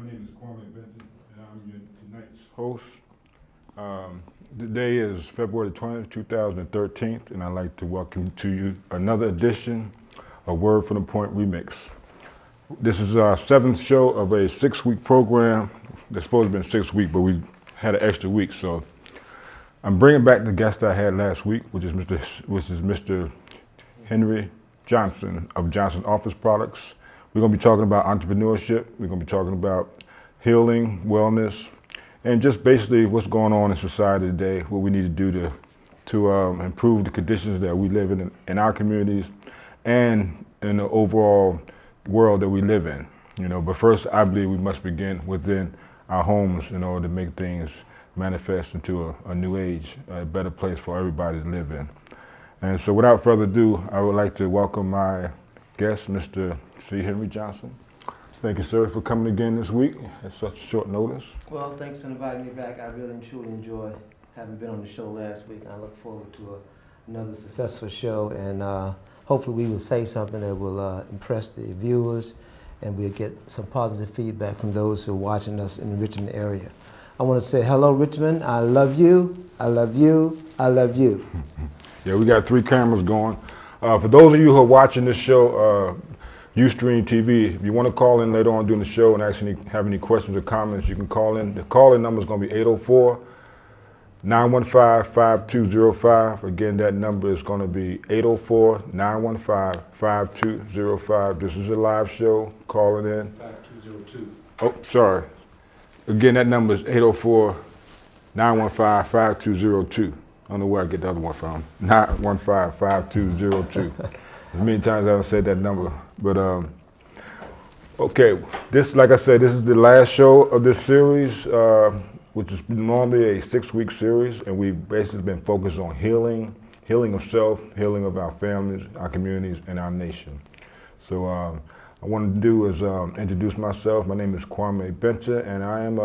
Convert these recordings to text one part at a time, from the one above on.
My name is Kwame, Binta, and I'm your tonight's host. Today is February 20th, 2013, and I'd like to welcome to you another edition of Word from the Point Remix. This is our 7th show of a 6-week program. It's supposed to have been 6 weeks, but we had an extra week, so I'm bringing back the guest I had last week, which is Mr. Henry Johnson of Johnson Office Products. We're going to be talking about entrepreneurship. We're going to be talking about healing, wellness, and just basically what's going on in society today, what we need to do to improve the conditions that we live in our communities and in the overall world that we live in. You know, but first, I believe we must begin within our homes in order to make things manifest into a new age, a better place for everybody to live in. And so without further ado, I would like to welcome my guest, Mr. C. Henry Johnson. Thank you, sir, for coming again this week at such short notice. Well, thanks for inviting me back. I really and truly enjoy having been on the show last week. I look forward to another successful show, and hopefully we will say something that will impress the viewers, and we'll get some positive feedback from those who are watching us in the Richmond area. I want to say hello, Richmond. I love you. I love you. I love you. Yeah, we got 3 cameras going. For those of you who are watching this show, Ustream TV, if you want to call in later on during the show and actually have any questions or comments, you can call in. The call-in number is going to be 804-915-5205. Again, that number is going to be 804-915-5205. This is a live show. Calling in. 5202. Oh, sorry. Again, that number is 804-915-5202. I don't know where I get the other one from. 915-5202. As many times as I've said that number. But okay, this, like I said, this is the last show of this series, which is normally a 6-week series, and we've basically been focused on healing of self, healing of our families, our communities, and our nation. So I wanted to do is introduce myself. My name is Kwame Binta, and I am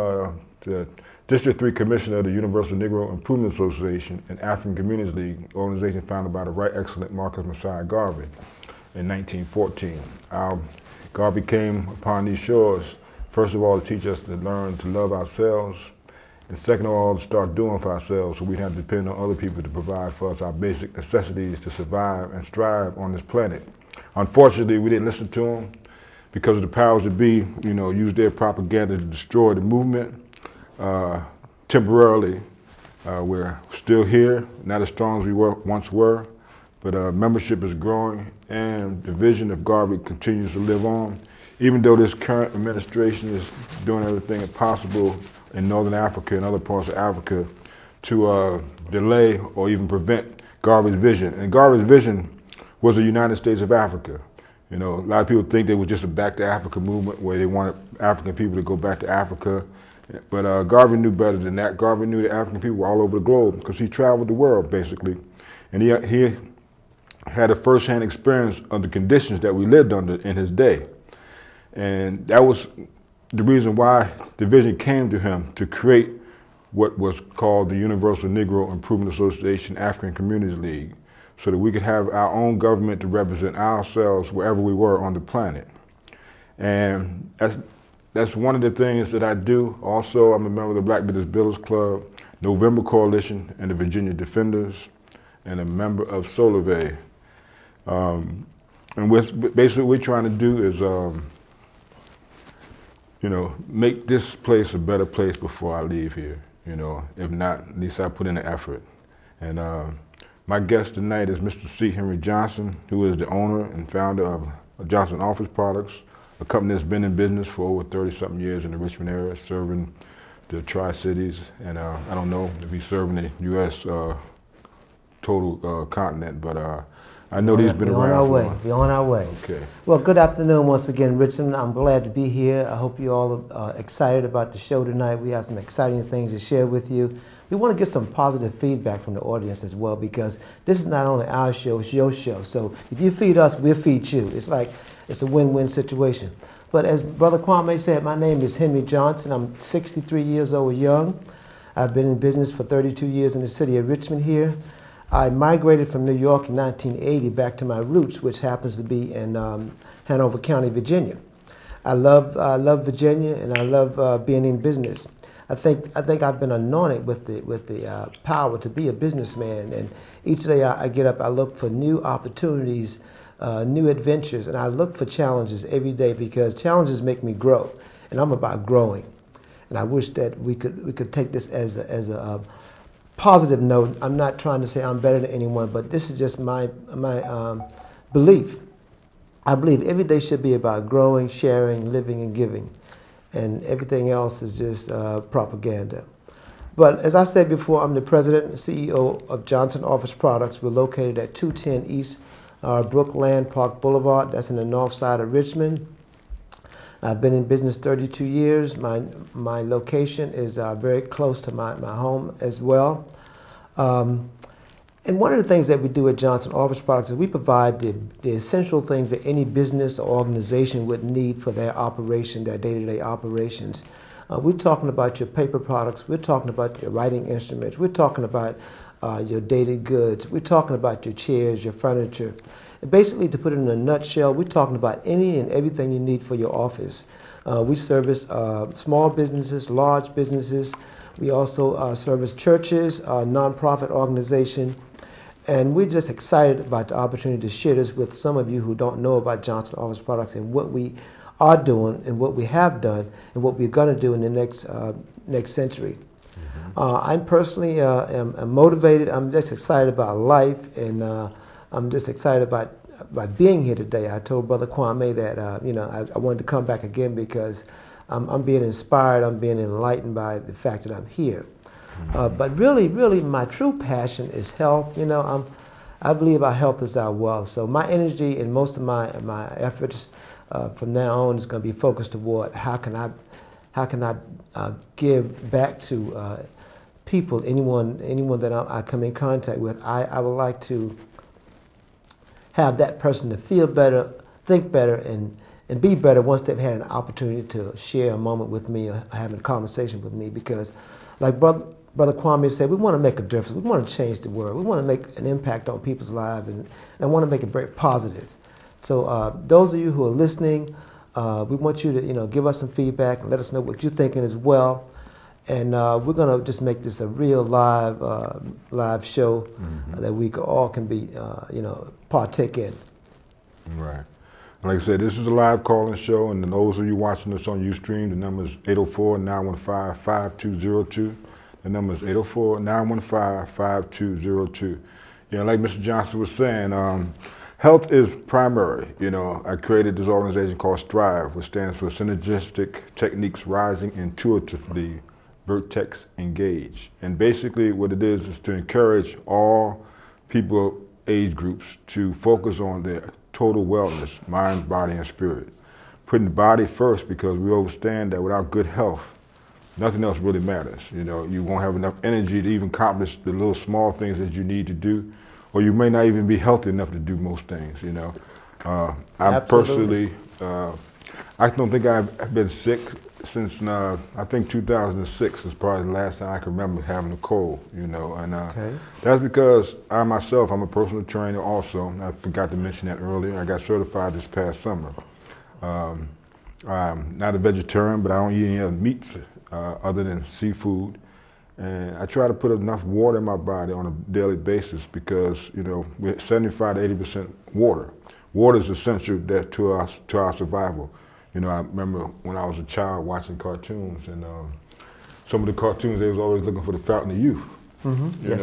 the District 3 Commissioner of the Universal Negro Improvement Association and African Communities League, organization founded by the Right Excellent Marcus Messiah Garvey in 1914. Garvey came upon these shores, first of all, to teach us to learn to love ourselves, and second of all, to start doing for ourselves so we don't have to depend on other people to provide for us our basic necessities to survive and strive on this planet. Unfortunately, we didn't listen to them because of the powers that be, you know, used their propaganda to destroy the movement. Temporarily, we're still here, not as strong as we once were, but membership is growing and the vision of Garvey continues to live on, even though this current administration is doing everything possible in Northern Africa and other parts of Africa to delay or even prevent Garvey's vision. And Garvey's vision was the United States of Africa. You know, a lot of people think there was just a Back to Africa movement where they wanted African people to go back to Africa. But Garvey knew better than that. Garvey knew that African people were all over the globe because he traveled the world, basically. And he had a first-hand experience of the conditions that we lived under in his day. And that was the reason why the vision came to him to create what was called the Universal Negro Improvement Association African Communities League, so that we could have our own government to represent ourselves wherever we were on the planet. And that's one of the things that I do. Also, I'm a member of the Black Business Builders Club, November Coalition, and the Virginia Defenders, and a member of Solarvey. And basically what we're trying to do is, you know, make this place a better place before I leave here. You know, if not, at least I put in the effort. And my guest tonight is Mr. C. Henry Johnson, who is the owner and founder of Johnson Office Products, a company that's been in business for over 30-something years in the Richmond area, serving the Tri-Cities, and I don't know if he's serving the U.S. Total continent, but I know he's been around. We're on our way. Okay. Well, good afternoon once again, Richmond. I'm glad to be here. I hope you all are excited about the show tonight. We have some exciting things to share with you. We want to get some positive feedback from the audience as well, because this is not only our show, it's your show. So if you feed us, we'll feed you. It's a win-win situation. But as Brother Kwame said, my name is Henry Johnson. I'm 63 years old young. I've been in business for 32 years in the city of Richmond here. I migrated from New York in 1980 back to my roots, which happens to be in Hanover County, Virginia. I love Virginia, and I love being in business. I think I've been anointed with the power to be a businessman. And each day I get up, I look for new opportunities, new adventures, and I look for challenges every day because challenges make me grow, and I'm about growing. And I wish that we could take this as a positive note. I'm not trying to say I'm better than anyone, but this is just my belief. I believe every day should be about growing, sharing, living, and giving. And everything else is just propaganda. But as I said before, I'm the president and CEO of Johnson Office Products. We're located at 210 East Brookland Park Boulevard. That's in the north side of Richmond. I've been in business 32 years. My location is very close to my home as well. And one of the things that we do at Johnson Office Products is we provide the essential things that any business or organization would need for their operation, their day-to-day operations. We're talking about your paper products. We're talking about your writing instruments. We're talking about your daily goods. We're talking about your chairs, your furniture. And basically, to put it in a nutshell, we're talking about any and everything you need for your office. We service small businesses, large businesses. We also service churches, nonprofit organizations. And we're just excited about the opportunity to share this with some of you who don't know about Johnson Office Products and what we are doing and what we have done and what we're going to do in the next century. I'm personally am motivated. I'm just excited about life, and I'm just excited about being here today. I told Brother Kwame that I wanted to come back again because I'm being inspired. I'm being enlightened by the fact that I'm here. But really, my true passion is health. I believe our health is our wealth. So my energy and most of my efforts from now on is going to be focused toward how can I give back to people, anyone that I come in contact with. I would like to have that person to feel better, think better, and be better once they've had an opportunity to share a moment with me or having a conversation with me. Because, like Brother Kwame said, we want to make a difference. We want to change the world. We want to make an impact on people's lives, and I want to make it very positive. So those of you who are listening, we want you to give us some feedback and let us know what you're thinking as well. And we're going to just make this a real live show that we all can be partake in. Right. Like I said, this is a live call-in show, and those of you watching us on Ustream, the number is 804-915-5202. The number is 804-915-5202. Like Mr. Johnson was saying, health is primary. I created this organization called STRIVE, which stands for Synergistic Techniques Rising Intuitively, Vertex Engage. And basically what it is to encourage all people, age groups, to focus on their total wellness, mind, body, and spirit. Putting the body first, because we understand that without good health, nothing else really matters. You won't have enough energy to even accomplish the little small things that you need to do, or you may not even be healthy enough to do most things. I personally, I don't think I've been sick since I think 2006 is probably the last time I can remember having a cold. And that's because I myself, I'm a personal trainer also. I forgot to mention that earlier. I got certified this past summer. I'm not a vegetarian, but I don't eat any other meats other than seafood. And I try to put enough water in my body on a daily basis because, we're 75 to 80% water. Water is essential to our survival. I remember when I was a child watching cartoons, and some of the cartoons, they was always looking for the fountain of youth. Yes.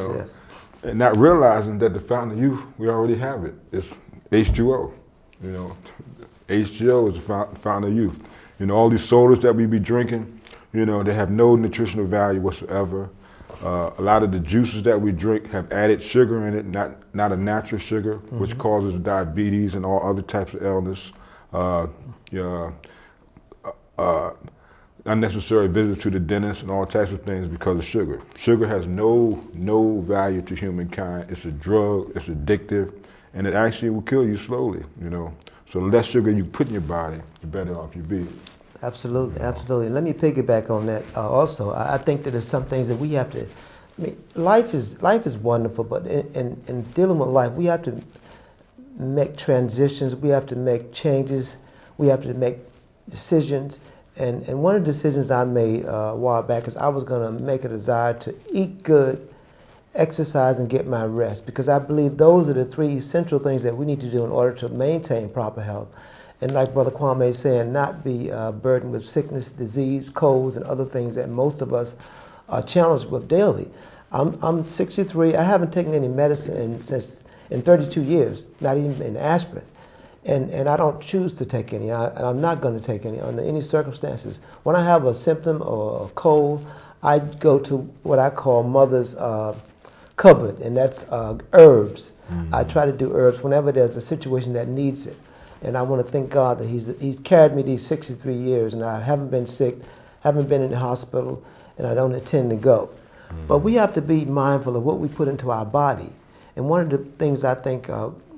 And not realizing that the fountain of youth, we already have it. It's H2O. H2O is the fountain of youth. All these sodas that we be drinking, they have no nutritional value whatsoever. A lot of the juices that we drink have added sugar in it, not a natural sugar, which causes diabetes and all other types of illness. Unnecessary visits to the dentist and all types of things because of sugar. Sugar has no value to humankind. It's a drug, it's addictive, and it actually will kill you slowly, So the less sugar you put in your body, the better off you be. Absolutely. And let me piggyback on that also. I think that there's some things that we have to, life is wonderful, but in dealing with life, we have to make transitions, we have to make changes, we have to make decisions. And one of the decisions I made a while back is I was going to make a desire to eat good, exercise, and get my rest, because I believe those are the three essential things that we need to do in order to maintain proper health. And like Brother Kwame is saying, not be burdened with sickness, disease, colds, and other things that most of us are challenged with daily. I'm 63. I haven't taken any medicine since in 32 years, not even an aspirin. And I don't choose to take any. And I'm not going to take any under any circumstances. When I have a symptom or a cold, I go to what I call Mother's cupboard, and that's herbs. I try to do herbs whenever there's a situation that needs it. And I want to thank God that He's carried me these 63 years, and I haven't been sick, haven't been in the hospital, and I don't intend to go. But we have to be mindful of what we put into our body. And one of the things I think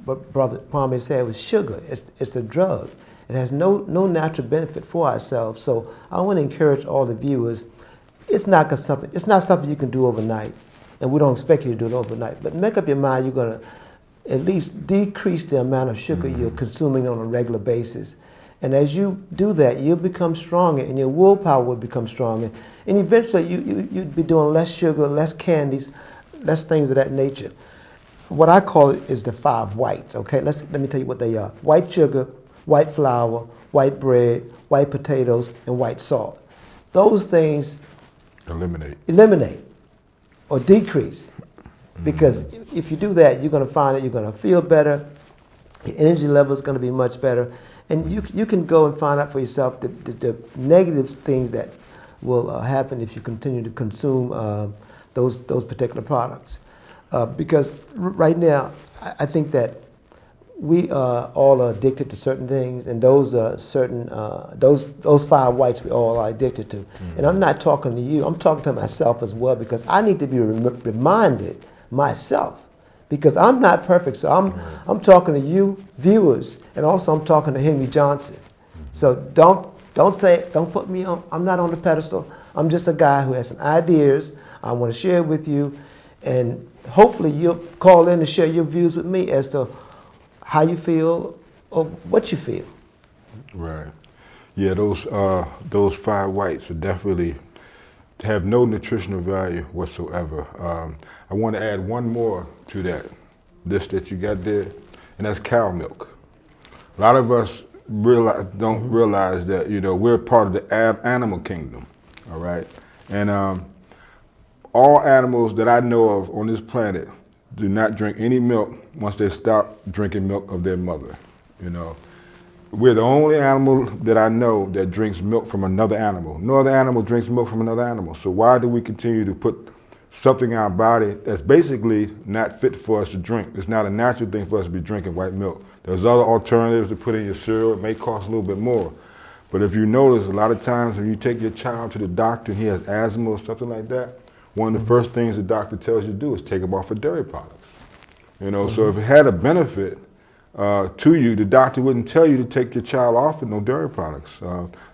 what Brother Kwame said was sugar. It's a drug. It has no natural benefit for ourselves. So I want to encourage all the viewers, it's not something you can do overnight, and we don't expect you to do it overnight. But make up your mind you're going to at least decrease the amount of sugar you're consuming on a regular basis. And as you do that, you'll become stronger, and your willpower will become stronger. And eventually you'd be doing less sugar, less candies, less things of that nature. What I call it is the 5 whites, okay? Let me tell you what they are. White sugar, white flour, white bread, white potatoes, and white salt. Those things eliminate or decrease. Because if you do that, you're going to find that you're going to feel better, your energy level is going to be much better, and you can go and find out for yourself the negative things that will happen if you continue to consume those particular products. Because right now, I think that we all are addicted to certain things, and those are certain those 5 whites we all are addicted to. And I'm not talking to you; I'm talking to myself as well, because I need to be reminded myself, because I'm not perfect. So I'm talking to you viewers, and also I'm talking to Henry Johnson. So don't put me on. I'm not on the pedestal. I'm just a guy who has some ideas I want to share with you, and hopefully you'll call in and share your views with me as to how you feel or what you feel. Right. Yeah, those 5 whites are definitely have no nutritional value whatsoever. I want to add one more to that list that you got there, and that's cow milk. A lot of us don't realize that, we're part of the animal kingdom, all right? And all animals that I know of on this planet do not drink any milk once they stop drinking milk of their mother, We're the only animal that I know that drinks milk from another animal. No other animal drinks milk from another animal. So why do we continue to put something in our body that's basically not fit for us to drink? It's not a natural thing for us to be drinking white milk. There's other alternatives to put in your cereal. It may cost a little bit more. But if you notice, a lot of times when you take your child to the doctor and he has asthma or something like that, one of the first things the doctor tells you to do is take him off of dairy products. So if it had a benefit to you, the doctor wouldn't tell you to take your child off of no dairy products.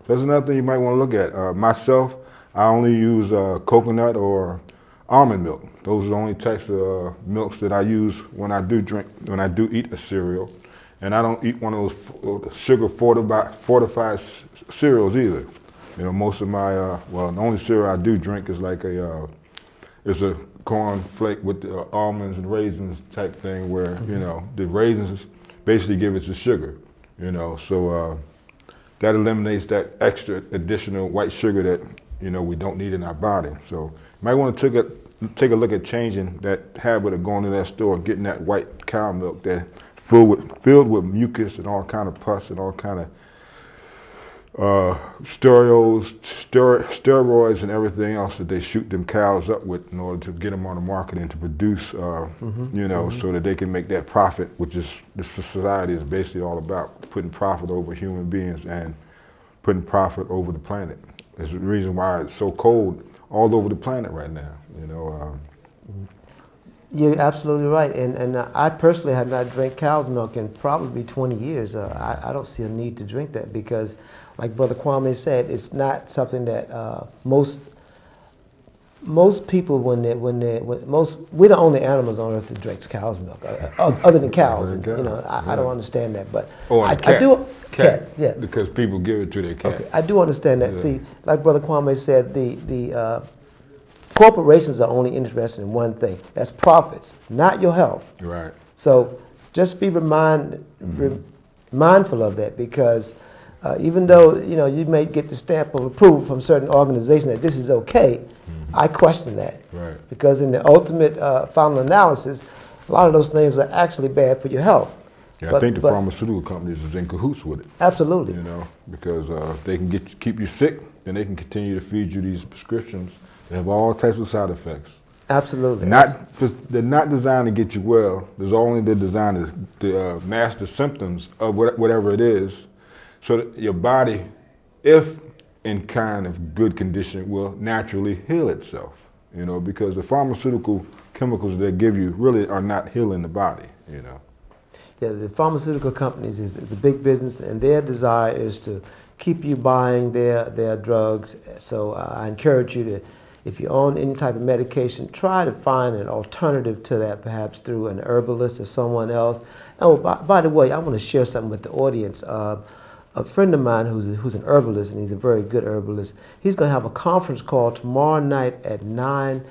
That's another thing you might want to look at. Myself, I only use coconut or almond milk. Those are the only types of milks that I use when I do eat a cereal. And I don't eat one of those sugar fortified cereals either. Most of my, the only cereal I do drink is like it's a corn flake with the almonds and raisins type thing where, the raisins basically give it the sugar, so that eliminates that extra additional white sugar that, we don't need in our body. So you might want to take a look at changing that habit of going to that store and getting that white cow milk that's filled with mucus and all kind of pus and all kind of steroids and everything else that they shoot them cows up with in order to get them on the market and to produce, so that they can make that profit, which is the society is basically all about, putting profit over human beings and putting profit over the planet. It's the reason why it's so cold all over the planet right now, You're absolutely right, and I personally have not drank cow's milk in probably 20 years. I don't see a need to drink that because, like Brother Kwame said, it's not something that most most people we're the only animals on earth that drinks cow's milk, other than cows. And, you know, I don't understand that, but I do. Cat, yeah. Because people give it to their cat. Okay, I do understand that. Yeah. See, like Brother Kwame said, the corporations are only interested in one thing. That's profits, not your health. Right. So just be mindful of that, because even though you may get the stamp of approval from certain organizations that this is okay, I question that. Right. Because in the ultimate final analysis, a lot of those things are actually bad for your health. Yeah, I think the pharmaceutical companies is in cahoots with it. Absolutely. You know, because they can keep you sick, and they can continue to feed you these prescriptions that have all types of side effects. Absolutely. They're not designed to get you well. They're designed to mask the symptoms of whatever it is, so that your body, if in kind of good condition, will naturally heal itself. You know, because the pharmaceutical chemicals they give you really are not healing the body. You know. Yeah, the pharmaceutical companies is a big business, and their desire is to keep you buying their drugs. So I encourage you to, if you're on any type of medication, try to find an alternative to that, perhaps through an herbalist or someone else. Oh, by the way, I want to share something with the audience. A friend of mine who's an herbalist, and he's a very good herbalist, he's going to have a conference call tomorrow night at 9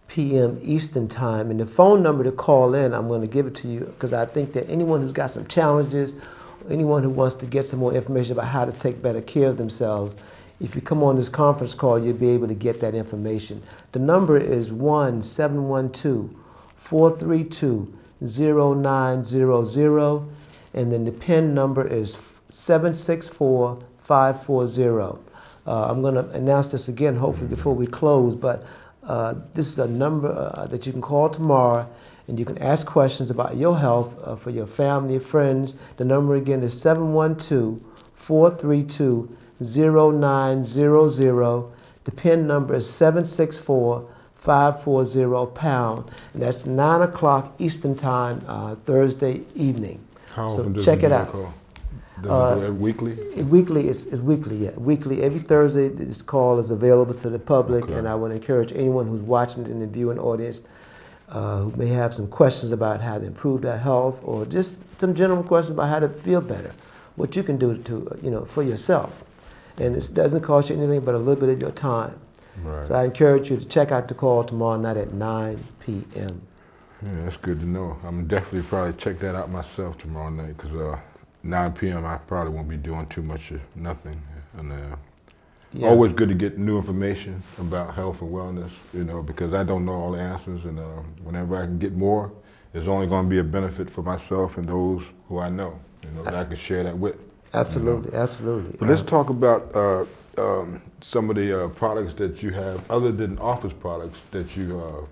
p.m. Eastern Time, and the phone number to call in, I'm going to give it to you, because I think that anyone who's got some challenges, anyone who wants to get some more information about how to take better care of themselves, if you come on this conference call, you'll be able to get that information. The number is 1-712-432-0900, and then the PIN number is 764540. I'm going to announce this again, hopefully before we close, but this is a number that you can call tomorrow, and you can ask questions about your health for your family, your friends. The number again is 712-432-0900. The PIN number is 764540#, and that's 9 o'clock Eastern Time, Thursday evening. How often does check it out. Call? Does it do it weekly? Weekly, it's weekly, yeah. Weekly, every Thursday, this call is available to the public, and I would encourage anyone who's watching it in the viewing audience who may have some questions about how to improve their health, or just some general questions about how to feel better, what you can do to, for yourself. And it doesn't cost you anything but a little bit of your time. Right. So I encourage you to check out the call tomorrow night at 9 p.m. Yeah, that's good to know. I'm definitely probably check that out myself tomorrow night, because 9 p.m. I probably won't be doing too much of nothing. And always good to get new information about health and wellness, because I don't know all the answers, and whenever I can get more, it's only going to be a benefit for myself and those who I know, that I can share that with. Absolutely, absolutely. But let's talk about some of the products that you have, other than office products, that you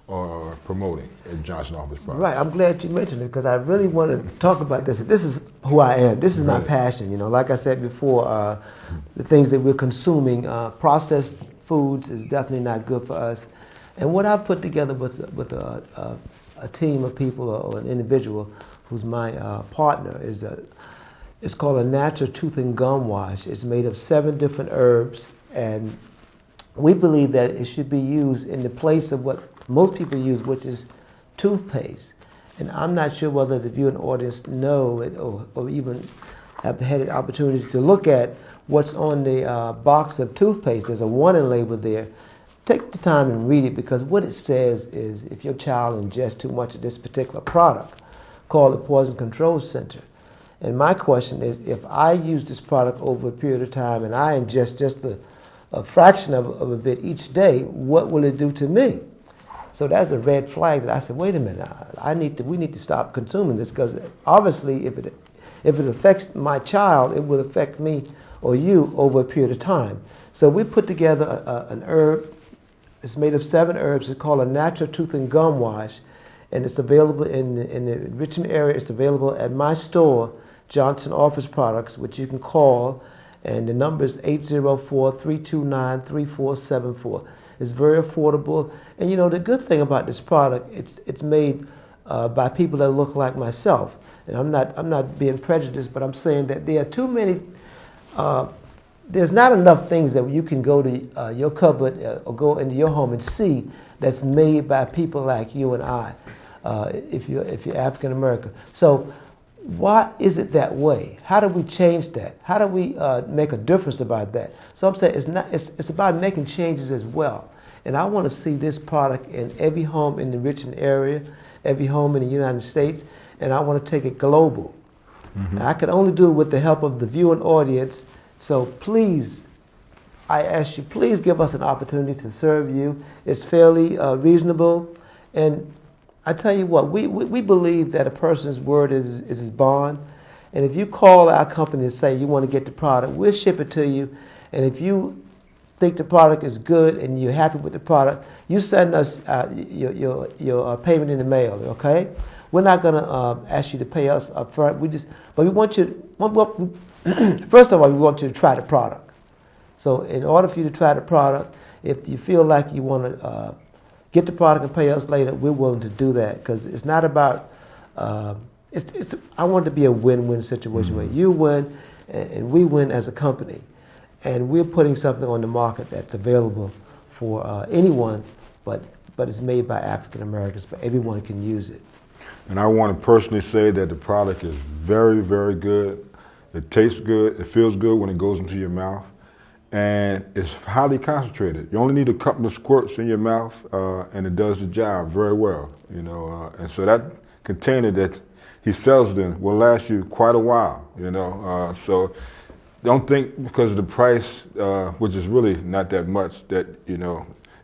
are promoting at Johnson Office Products. Right, I'm glad you mentioned it, because I really want to talk about this. This is who I am. This is my passion. Like I said before, the things that we're consuming, processed foods is definitely not good for us. And what I've put together with a team of people, or an individual who's my partner, is it's called a natural tooth and gum wash. It's made of 7 different herbs, and we believe that it should be used in the place of what most people use, which is toothpaste. And I'm not sure whether the viewing audience know it, or even have had an opportunity to look at what's on the box of toothpaste. There's a warning label there. Take the time and read it, because what it says is if your child ingests too much of this particular product, call the Poison Control Center. And my question is, if I use this product over a period of time and I ingest just a fraction of a bit each day, what will it do to me? So that's a red flag that I said, wait a minute, we need to stop consuming this, because obviously if it affects my child, it will affect me or you over a period of time. So we put together an herb. It's made of 7 herbs. It's called a natural tooth and gum wash, and it's available in the Richmond area. It's available at my store, Johnson Office Products, which you can call, and the number is 804-329-3474. It's very affordable, and the good thing about this product, it's made by people that look like myself. And I'm not being prejudiced, but I'm saying that there are too many there's not enough things that you can go to your cupboard or go into your home and see that's made by people like you and I, if you're African American. So why is it that way? How do we change that? How do we make a difference about that? So I'm saying it's about making changes as well. And I want to see this product in every home in the Richmond area, every home in the United States, and I want to take it global. Mm-hmm. I can only do it with the help of the viewing audience. So please, I ask you, please give us an opportunity to serve you. It's fairly reasonable. And I tell you what, we believe that a person's word is his bond. And if you call our company and say you want to get the product, we'll ship it to you. And if you think the product is good and you're happy with the product, you send us your payment in the mail, okay? We're not going to ask you to pay us up front. But we want you, first of all, we want you to try the product. So in order for you to try the product, if you feel like you want to get the product and pay us later, we're willing to do that, because it's not about, I want it to be a win-win situation where you win and we win as a company. And we're putting something on the market that's available for anyone, but it's made by African Americans, but everyone can use it. And I want to personally say that the product is very, very good. It tastes good. It feels good when it goes into your mouth. And it's highly concentrated. You only need a couple of squirts in your mouth, and it does the job very well. You know, and so that container that he sells it in will last you quite a while. You know, so don't think because of the price, which is really not that much, that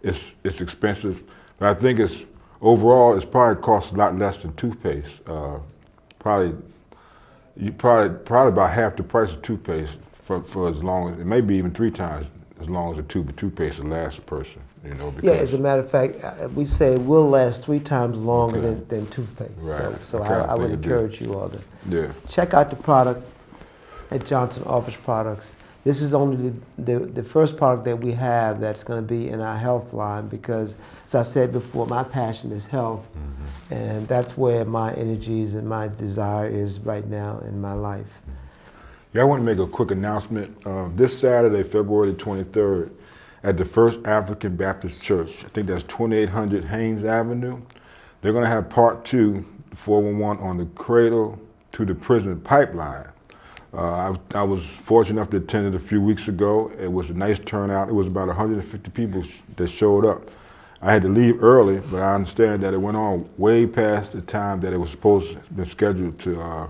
it's expensive. But I think overall it's probably costs a lot less than toothpaste. Probably about half the price of toothpaste for as long as, it may be even 3 times as long as a tube of toothpaste will last a person. Yeah, as a matter of fact, we say it will last 3 times longer than toothpaste. Right. So I would encourage you all to check out the product at Johnson Office Products. This is only the first product that we have that's going to be in our health line, because, as I said before, my passion is health, and that's where my energies and my desire is right now in my life. Yeah, I want to make a quick announcement. This Saturday, February 23rd, at the First African Baptist Church, I think that's 2800 Haynes Avenue, they're going to have part 2, 411, on the cradle to the prison pipeline. I was fortunate enough to attend it a few weeks ago. It was a nice turnout. It was about 150 people that showed up. I had to leave early, but I understand that it went on way past the time that it was supposed to be scheduled to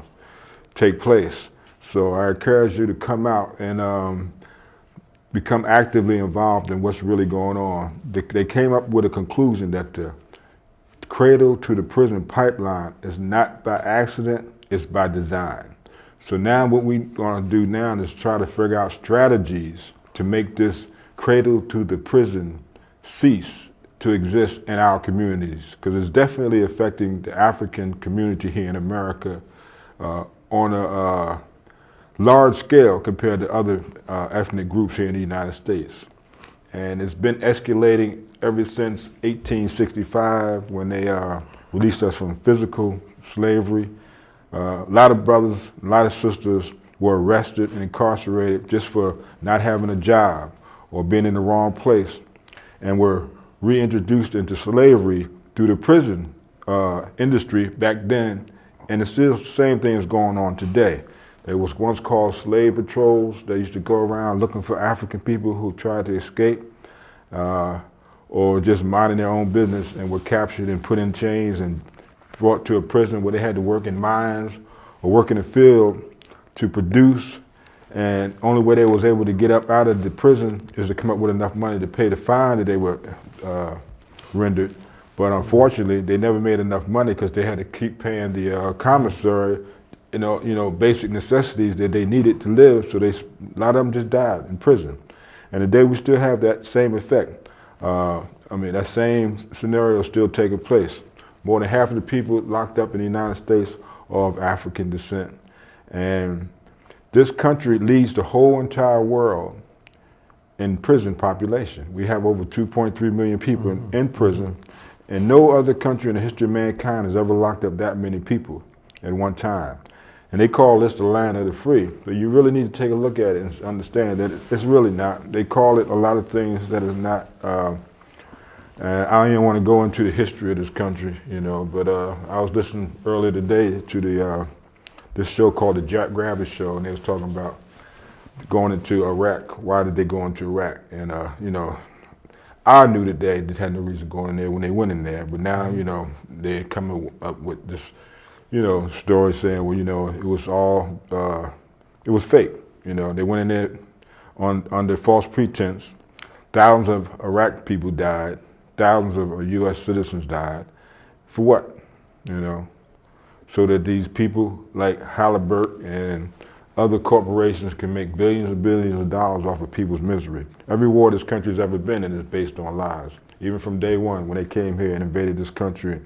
take place. So I encourage you to come out and become actively involved in what's really going on. They came up with a conclusion that the cradle to the prison pipeline is not by accident, it's by design. So now what we're going to do now is try to figure out strategies to make this cradle to the prison cease to exist in our communities, because it's definitely affecting the African community here in America on a large scale compared to other ethnic groups here in the United States. And it's been escalating ever since 1865, when they released us from physical slavery. A lot of brothers, a lot of sisters were arrested and incarcerated just for not having a job or being in the wrong place, and were reintroduced into slavery through the prison industry back then. And it's still the same thing is going on today. There was once called slave patrols. They used to go around looking for African people who tried to escape or just minding their own business, and were captured and put in chains and brought to a prison where they had to work in mines or work in the field to produce. And only way they was able to get up out of the prison is to come up with enough money to pay the fine that they were rendered. But unfortunately, they never made enough money because they had to keep paying the commissary, basic necessities that they needed to live. So a lot of them just died in prison. And today we still have that same effect. That same scenario is still taking place. More than half of the people locked up in the United States are of African descent. And this country leads the whole entire world in prison population. We have over 2.3 million people in prison, and no other country in the history of mankind has ever locked up that many people at one time. And they call this the land of the free. So you really need to take a look at it and understand that it's really not. They call it a lot of things that is not. I don't even want to go into the history of this country, you know, but I was listening earlier today to this show called the Jack Rabbit Show, and they was talking about going into Iraq. Why did they go into Iraq? And, you know, I knew that they had no reason going in there when they went in there, but now, you know, they're coming up with this, you know, story saying, well, you know, it was all, it was fake. You know, they went in there under false pretense. Thousands of Iraq people died. Thousands of U.S. citizens died. For what? You know, so that these people like Halliburton and other corporations can make billions and billions of dollars off of people's misery. Every war this country's ever been in is based on lies. Even from day one, when they came here and invaded this country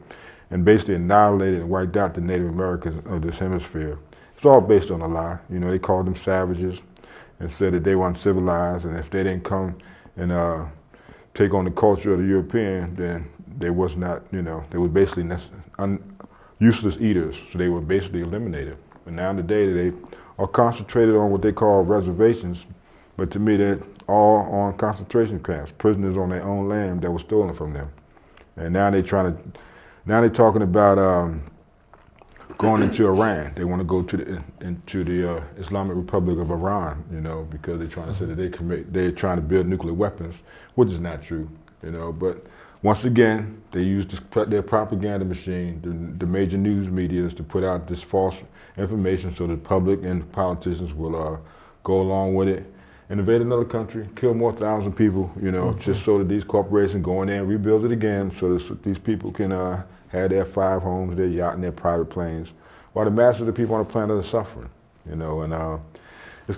and basically annihilated and wiped out the Native Americans of this hemisphere. It's all based on a lie. You know, they called them savages and said that they were uncivilized, and if they didn't come and take on the culture of the European, then they was not, you know, they were basically useless eaters, so they were basically eliminated. But now today they are concentrated on what they call reservations, but to me they're all on concentration camps, prisoners on their own land that was stolen from them. And now they're talking about going into Iran. They want to go into the Islamic Republic of Iran, you know, because they're trying to say that they're trying to build nuclear weapons, which is not true, you know. But once again, they use their propaganda machine, the major news medias, to put out this false information so the public and politicians will go along with it and invade another country, kill more thousand people, you know, just so that these corporations go in there and rebuild it again so that these people can have their 5 homes, their yacht, and their private planes, while the masses of the people on the planet are suffering, you know, and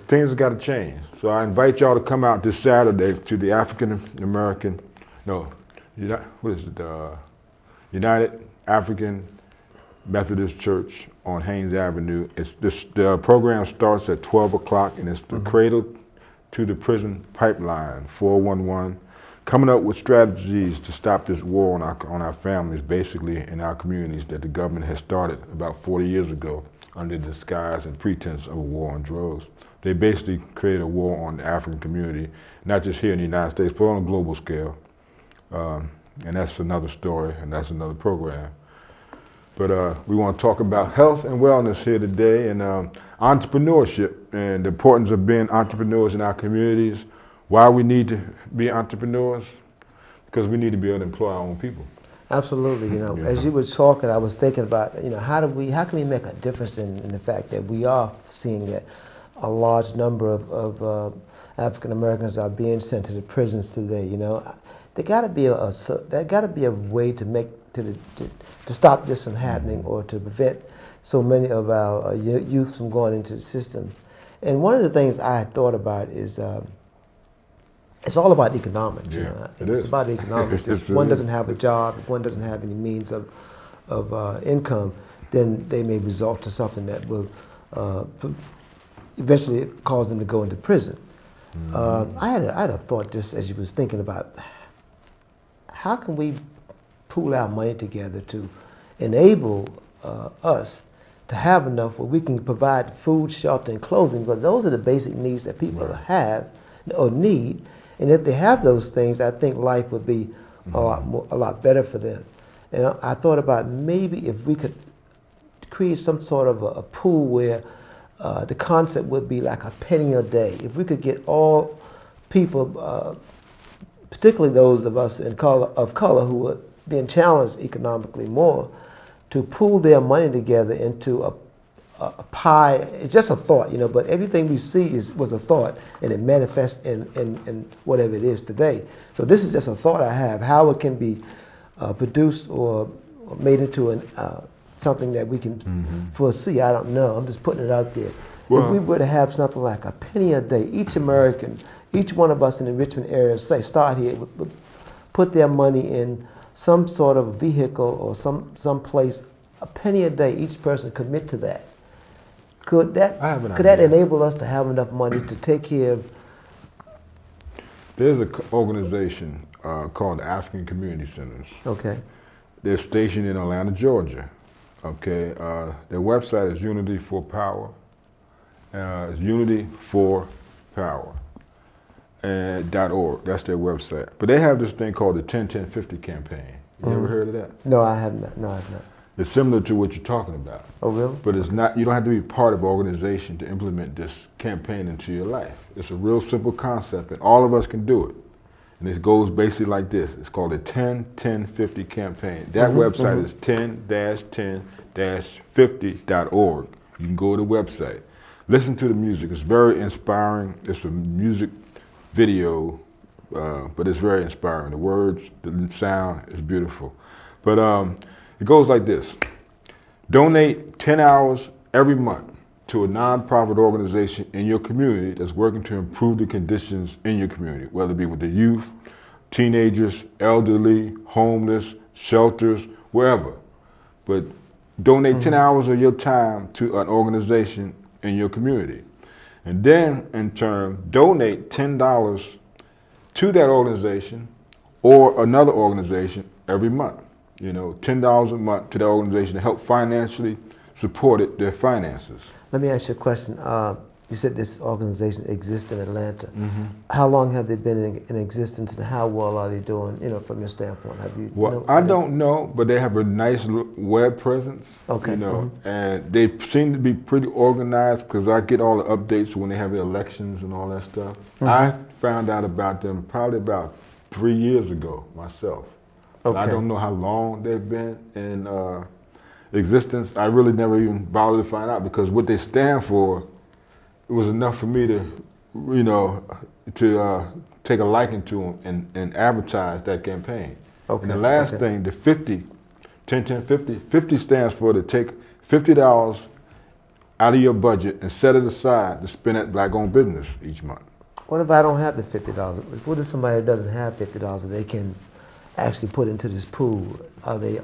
things have got to change. So I invite y'all to come out this Saturday to the United African Methodist Church on Haynes Avenue. The program starts at 12 o'clock, and it's the Cradle to the Prison Pipeline, 411. Coming up with strategies to stop this war on our families, basically in our communities, that the government has started about 40 years ago under the disguise and pretense of a war on drugs. They basically created a war on the African community, not just here in the United States, but on a global scale. And that's another story, and that's another program. But we want to talk about health and wellness here today, and entrepreneurship, and the importance of being entrepreneurs in our communities. Why we need to be entrepreneurs? Because we need to be able to employ our own people. Absolutely. You know, as you were talking, I was thinking about, you know, how can we make a difference in the fact that we are seeing that a large number of African Americans are being sent to the prisons today. You know, there got to be a way to stop this from happening, or to prevent so many of our youth from going into the system. And one of the things I had thought about is it's all about economics. Yeah, you know? it's about economics. If one doesn't have a job, if one doesn't have any means of income, then they may result to something that will eventually cause them to go into prison. I had a thought just as you was thinking about how can we pool our money together to enable us to have enough where we can provide food, shelter, and clothing, because those are the basic needs that people have or need. And if they have those things, I think life would be a lot better for them. And I thought about maybe if we could create some sort of a pool where the concept would be like a penny a day. If we could get all people, particularly those of us of color who are being challenged economically more, to pool their money together into a pie. It's just a thought, you know, but everything we see was a thought, and it manifests in whatever it is today. So this is just a thought I have. How it can be produced or made into something that we can foresee, I don't know. I'm just putting it out there. Well, if we were to have something like a penny a day, each American, each one of us in the Richmond area, start here, would put their money in some sort of vehicle or some place, a penny a day, each person commit to that. Could that enable us to have enough money to take care of? There's an organization called the African Community Centers. Okay. They're stationed in Atlanta, Georgia. Okay, their website is Unity for Power. It's Unity for Power. .org. That's their website. But they have this thing called the 10-10-50 campaign. You ever heard of that? No, I have not. No, I have not. It's similar to what you're talking about. Oh, really? But it's not. You don't have to be part of an organization to implement this campaign into your life. It's a real simple concept, and all of us can do it. And it goes basically like this. It's called the 10-10-50 campaign. That website is 10-10-50.org. You can go to the website. Listen to the music. It's very inspiring. It's a music video, but it's very inspiring. The words, the sound is beautiful. But it goes like this. Donate 10 hours every month to a nonprofit organization in your community that's working to improve the conditions in your community, whether it be with the youth, teenagers, elderly, homeless, shelters, wherever. But donate 10 hours of your time to an organization in your community. And then, in turn, donate $10 to that organization or another organization every month. You know, $10 a month to the organization to help financially support their finances. Let me ask you a question. You said this organization exists in Atlanta. How long have they been in existence, and how well are they doing, you know, from your standpoint? Have you? Well, I don't know, but they have a nice web presence. Okay. You know, and they seem to be pretty organized because I get all the updates when they have the elections and all that stuff. I found out about them probably about 3 years ago myself. So I don't know how long they've been in existence. I really never even bothered to find out because what they stand for, it was enough for me to, you know, to take a liking to them and advertise that campaign. Okay. And the last thing, the 50, 10-10-50, 50 stands for to take $50 out of your budget and set it aside to spend at black-owned business each month. What if I don't have the $50? What if somebody doesn't have $50 that they can actually put into this pool? Are they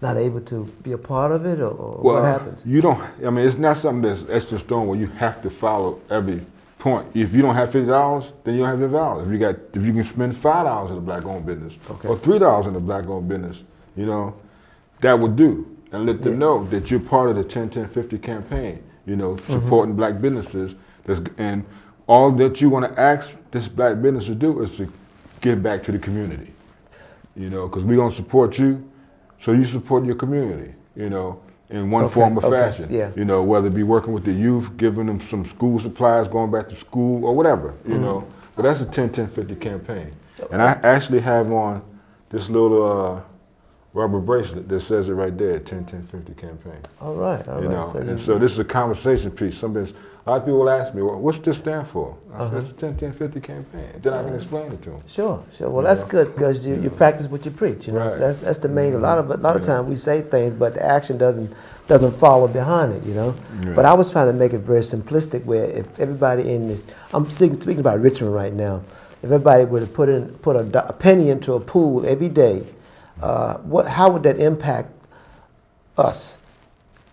not able to be a part of it, or what happens? You don't. I mean, it's not something that's etched in stone where you have to follow every point. If you don't have $50, then you don't have $50. If you can spend $5 in a black-owned business or $3 in a black-owned business, you know, that would do, and let them know that you're part of the 10-10-50 campaign. You know, supporting black businesses. And all that you want to ask this black business to do is to give back to the community. You know, because we're going to support you, so you support your community, you know, in one form or fashion. You know, whether it be working with the youth, giving them some school supplies, going back to school, or whatever, you know. But that's a 10-10-50 campaign. And I actually have on this little rubber bracelet that says it right there, 10-10-50 campaign. All right. You know, so this is a conversation piece. A lot of people ask me, well, what's this stand for? I said, it's a 10-10-50 campaign. Then I can explain it to them. Sure. Well, that's good because you practice what you preach. You know, so that's the main. A lot of times we say things, but the action doesn't follow behind it. You know. But I was trying to make it very simplistic, where if everybody in this, I'm speaking about Richmond right now. If everybody were to put a penny into a pool every day, how would that impact us?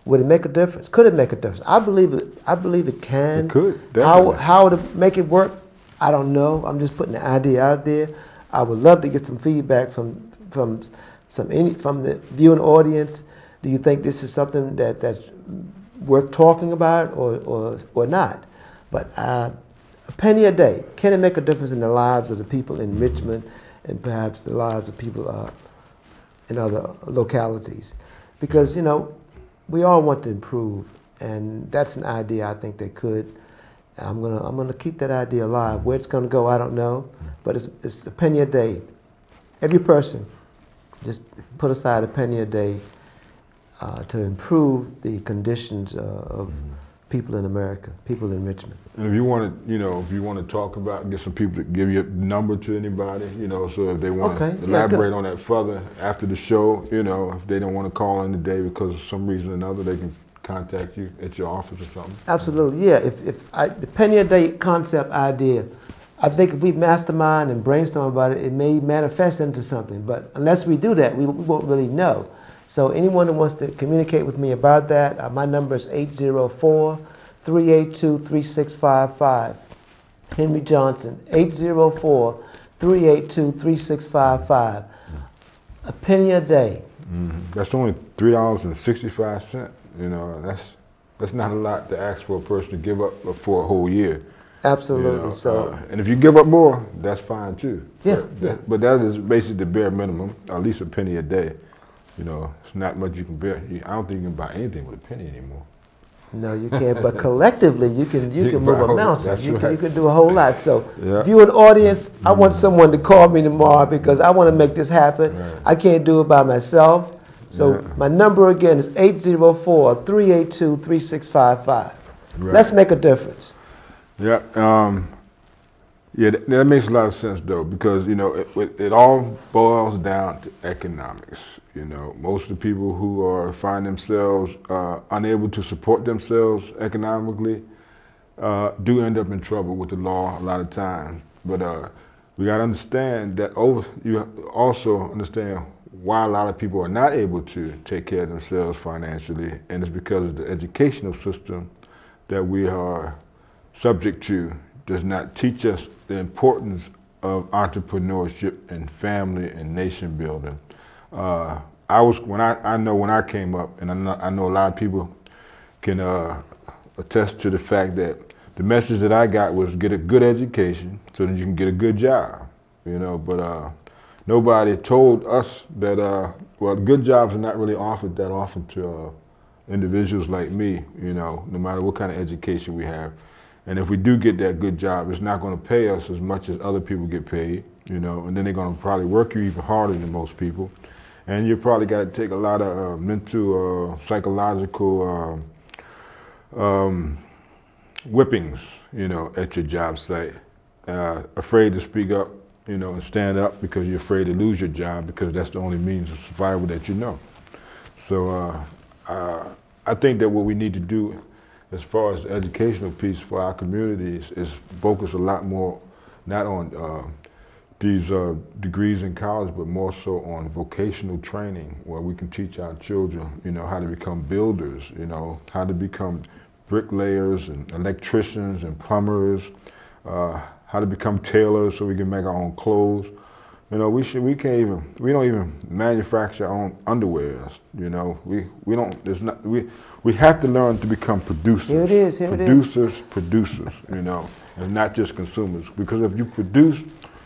Would it make a difference? Could it make a difference? I believe it can. It could, definitely. How to make it work, I don't know. I'm just putting the idea out there. I would love to get some feedback from the viewing audience. Do you think this is something that's worth talking about or not? But a penny a day, can it make a difference in the lives of the people in Richmond and perhaps the lives of people in other localities? Because, you know, we all want to improve, and that's an idea I think they could. I'm gonna keep that idea alive. Where it's gonna go, I don't know, but it's a penny a day. Every person, just put aside a penny a day to improve the conditions of people in America, people in Richmond. And if you want to talk about, get some people to give you a number to anybody, you know, so if they want to elaborate on that further after the show, you know, if they don't want to call in today because of some reason or another, they can contact you at your office or something. Absolutely, yeah. The penny a day concept idea, I think if we mastermind and brainstorm about it, it may manifest into something. But unless we do that, we won't really know. So anyone who wants to communicate with me about that, my number is 804-382-3655. Henry Johnson, 804-382-3655. A penny a day. That's only $3.65. You know, that's not a lot to ask for a person to give up for a whole year. Absolutely. You know, So, and if you give up more, that's fine too. Yeah, But that is basically the bare minimum, at least a penny a day. You know, it's not much you can bear. I don't think you can buy anything with a penny anymore. no, you can't. But collectively, you can move a mountain. That's You right. can do a whole lot. So, Yeah. if you're an audience, I want someone to call me tomorrow because I want to make this happen. Right. I can't do it by myself. So Yeah. my number again is 804-382-3655. Right. Let's make a difference. Yeah, yeah, that makes a lot of sense though, because you know it all boils down to economics. You know, most of the people who find themselves unable to support themselves economically do end up in trouble with the law a lot of times. But we got to understand that you also understand why a lot of people are not able to take care of themselves financially, and it's because of the educational system that we are subject to does not teach us the importance of entrepreneurship and family and nation building. I know when I came up, and I know a lot of people can attest to the fact that the message that I got was get a good education so that you can get a good job, you know. But nobody told us that well, good jobs are not really offered that often to individuals like me, you know, no matter what kind of education we have. And if we do get that good job, it's not going to pay us as much as other people get paid, you know, and then they're going to probably work you even harder than most people. And you probably got to take a lot of mental, psychological whippings, you know, at your job site. Afraid to speak up, you know, and stand up because you're afraid to lose your job because that's the only means of survival that you know. So I think that what we need to do as far as the educational piece for our communities is focus a lot more, not on these degrees in college, but more so on vocational training, where we can teach our children, you know, how to become builders, you know, how to become bricklayers and electricians and plumbers, how to become tailors so we can make our own clothes. You know, we don't even manufacture our own underwear. You know, we have to learn to become producers. Here it is. Producers, you know, and not just consumers. Because if you produce,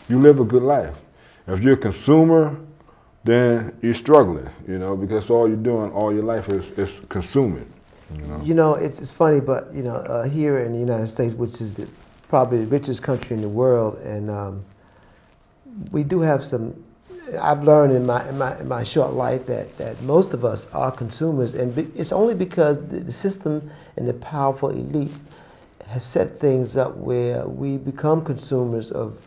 you live a good life. If you're a consumer, then you're struggling, you know, because all you're doing all your life is consuming. You know, it's funny, but you know, here in the United States, which is probably the richest country in the world, and we do have some. I've learned in my short life that most of us are consumers, and it's only because the system and the powerful elite has set things up where we become consumers of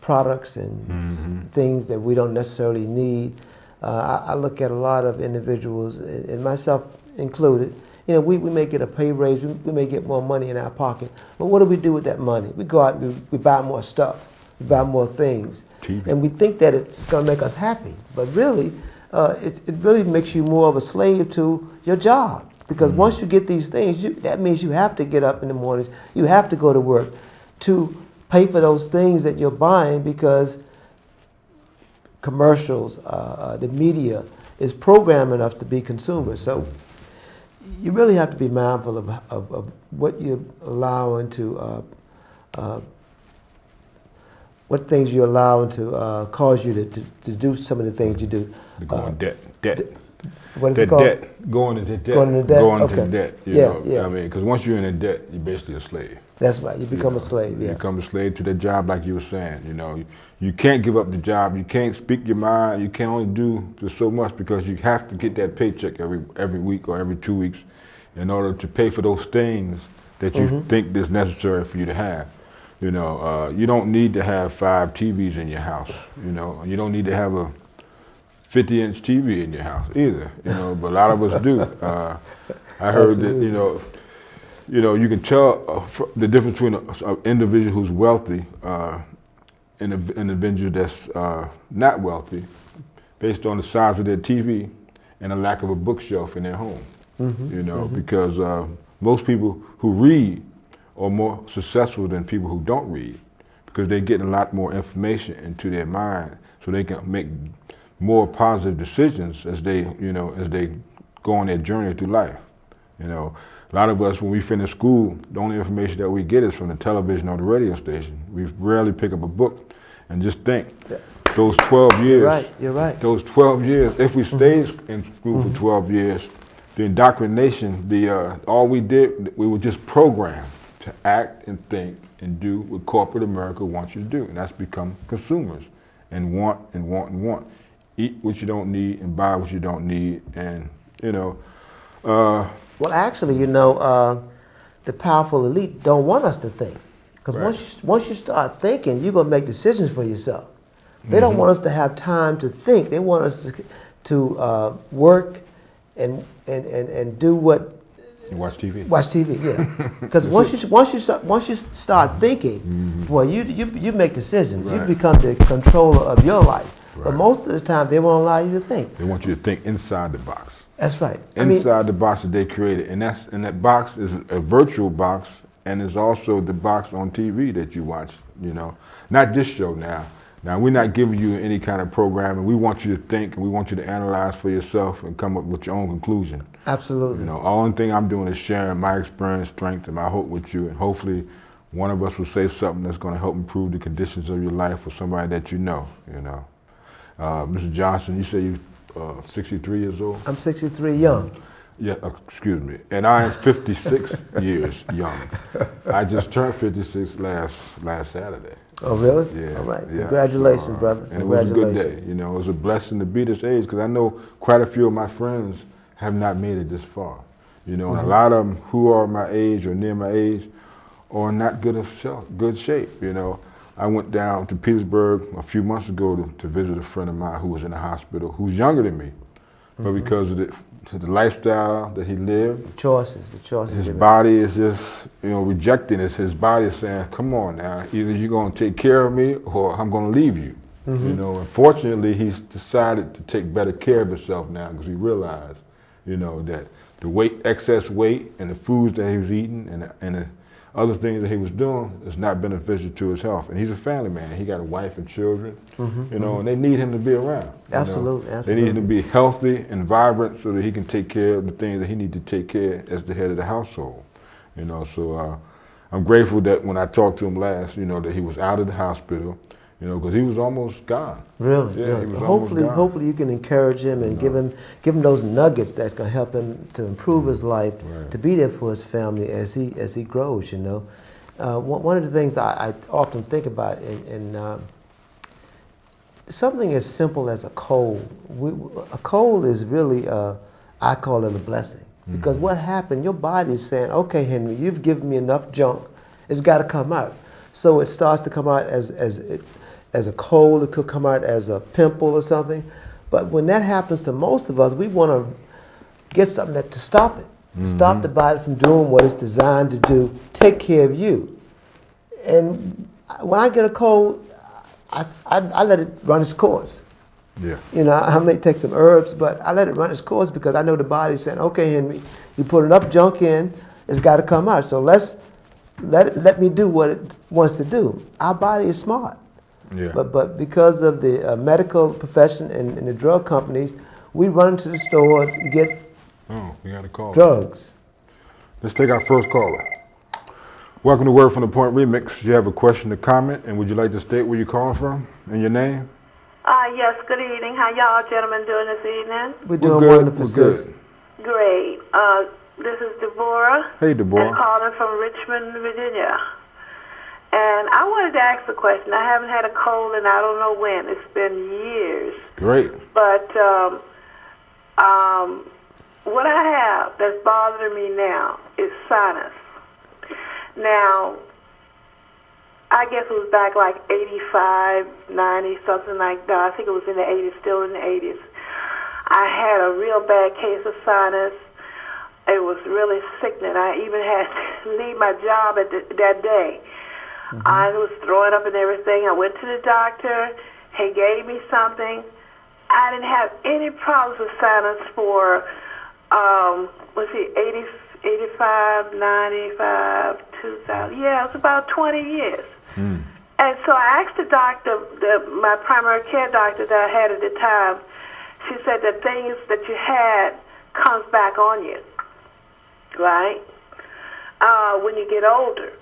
products and things that we don't necessarily need. I look at a lot of individuals, and myself included. You know, we may get a pay raise, we may get more money in our pocket, but what do we do with that money? We go out and we buy more stuff, we buy more things. TV. And we think that it's going to make us happy, but really, it really makes you more of a slave to your job. Because once you get these things, that means you have to get up in the mornings, you have to go to work to pay for those things that you're buying, because commercials, the media is programming us to be consumers. So you really have to be mindful of what you're allowing to what things you're allowing to cause you to do some of the things you do. To go in debt. What is it called? Debt. Going into debt. Going into debt? Going Okay. into debt. You Yeah, know? yeah. I mean, because once you're in a debt, you're basically a slave. That's right. You become a slave. You Yeah. become a slave to the job, like you were saying. You know, you can't give up the job. You can't speak your mind. You can only do so much because you have to get that paycheck every week or every 2 weeks in order to pay for those things that you think is necessary for you to have. You know, you don't need to have 5 TVs in your house. You know, you don't need to have a 50-inch TV in your house either. You know, but a lot of us do. I heard that you know, you can tell the difference between an individual who's wealthy and an individual that's not wealthy based on the size of their TV and a lack of a bookshelf in their home. You know, because most people who read are more successful than people who don't read, because they're getting a lot more information into their mind so they can make more positive decisions as they, as they go on their journey through life. You know, a lot of us, when we finish school, the only information that we get is from the television or the radio station. We rarely pick up a book and just think. Those 12 years, You're right. Those 12 years, if we stayed in school for 12 years, the indoctrination, all we did, we were just programmed to act and think and do what corporate America wants you to do, and that's become consumers and want and want and want. Eat what you don't need and buy what you don't need, and well, actually, the powerful elite don't want us to think, because Right. once you start thinking, you're gonna make decisions for yourself. They don't want us to have time to think. They want us to work and do what. And watch TV. Watch TV, yeah. Because once you start thinking, well, you make decisions. Right. You become the controller of your life. But Right. most of the time, they won't allow you to think. They want you to think inside the box. That's right. Inside the box that they created, and that box is a virtual box, and it's also the box on TV that you watch. Not this show now. Now we're not giving you any kind of programming. We want you to think, and we want you to analyze for yourself and come up with your own conclusion. Absolutely. All the thing I'm doing is sharing my experience, strength, and my hope with you, and hopefully one of us will say something that's going to help improve the conditions of your life for somebody that you know. Mr. Johnson, you say you're 63 years old? I'm 63 young. Yeah, excuse me. And I am 56 years young. I just turned 56 last Saturday. Oh, really? Yeah. All right. Yeah. Congratulations, So, brother. And it was a good day. It was a blessing to be this age, because I know quite a few of my friends have not made it this far. And a lot of them who are my age or near my age are not good shape. I went down to Petersburg a few months ago to visit a friend of mine who was in the hospital, who's younger than me, but because of the lifestyle that he lived, The choices. his body is just, rejecting it. His body is saying, come on now, either you're going to take care of me or I'm going to leave you. Unfortunately, he's decided to take better care of himself now, because he realized, that the excess weight and the foods that he was eating and the other things that he was doing is not beneficial to his health. And he's a family man. He got a wife and children, and they need him to be around. Absolutely. They need him to be healthy and vibrant so that he can take care of the things that he needs to take care of as the head of the household. So I'm grateful that when I talked to him last, that he was out of the hospital, because he was almost gone. Really? Yeah, he was hopefully, almost gone. hopefully you can encourage him and give him those nuggets that's going to help him to improve his life, Right. to be there for his family as he grows. One of the things I often think about, and something as simple as a cold. A cold is really, I call it a blessing, because what happened? Your body is saying, "Okay, Henry, you've given me enough junk. It's got to come out." So it starts to come out as a cold. It could come out as a pimple or something. But when that happens to most of us, we want to get something to stop it. Stop the body from doing what it's designed to do. Take care of you. And when I get a cold, I let it run its course. Yeah. I may take some herbs, but I let it run its course, because I know the body's saying, "Okay, Henry, you put enough junk in, it's got to come out. So let me do what it wants to do." Our body is smart. Yeah. But because of the medical profession and the drug companies, we run to the store to get We got a call. drugs. Let's take our first caller. Welcome to Word from the Point Remix. You have a question or comment, and would you like to state where you're calling from and your name? Yes, good evening. How y'all gentlemen doing this evening? We're doing good. wonderful, We're sis. good. Great. This is Deborah. Hey, Deborah. I'm calling from Richmond, Virginia. And I wanted to ask a question. I haven't had a cold and I don't know when. It's been years. Great. But what I have that's bothering me now is sinus. Now, I guess it was back like 85, 90, something like that. I think it was in the 80s, still in the 80s. I had a real bad case of sinus. It was really sickening. I even had to leave my job that day. I was throwing up and everything. I went to the doctor. He gave me something. I didn't have any problems with sinus for, 80, 85, 95, 2000. Yeah, it was about 20 years. And so I asked the doctor, my primary care doctor that I had at the time, she said the things that you had comes back on you, right? When you get older,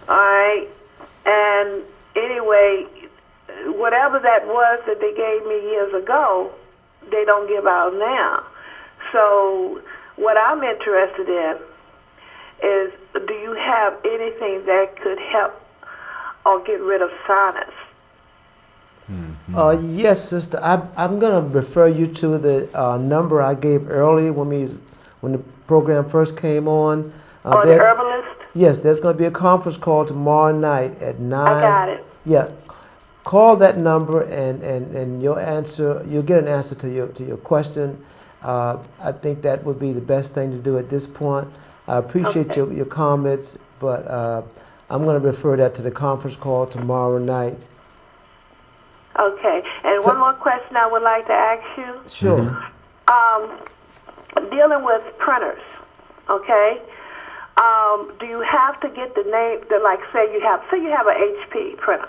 all right? And anyway, whatever that was that they gave me years ago, they don't give out now. So what I'm interested in is, do you have anything that could help or get rid of sinus? Yes, sister. I'm going to refer you to the number I gave earlier when the program first came on. Or the herbalist? Yes, there's going to be a conference call tomorrow night at 9. I got it. Yeah. Call that number and you'll get an answer to your question. I think that would be the best thing to do at this point. I appreciate your comments, but I'm going to refer that to the conference call tomorrow night. Okay. And one more question I would like to ask you. Sure. Dealing with printers, okay? Do you have to get the name, like say you have an HP printer.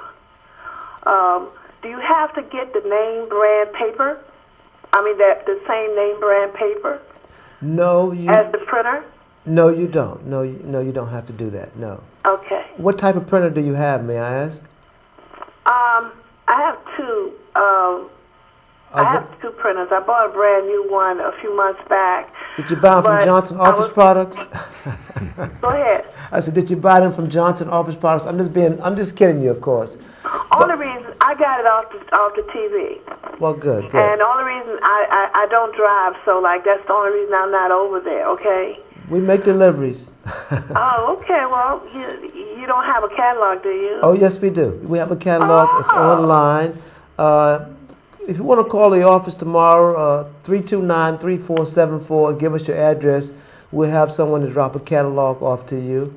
Do you have to get the name brand paper? I mean, the same name brand paper? No, as the printer? No, you don't. No, you don't have to do that. No. Okay. What type of printer do you have, may I ask? I have two. I have two printers. I bought a brand new one a few months back. Did you buy them from Johnson Office Products? Go ahead. I said, did you buy them from Johnson Office Products? I'm just kidding you, of course. Only reason I got it off the TV. Well, good. And the only reason I don't drive, so like that's the only reason I'm not over there. Okay. We make deliveries. Oh, okay. Well, you don't have a catalog, do you? Oh, yes, we do. We have a catalog. Oh. It's online. If you want to call the office tomorrow, 329-3474, and give us your address, we'll have someone to drop a catalog off to you.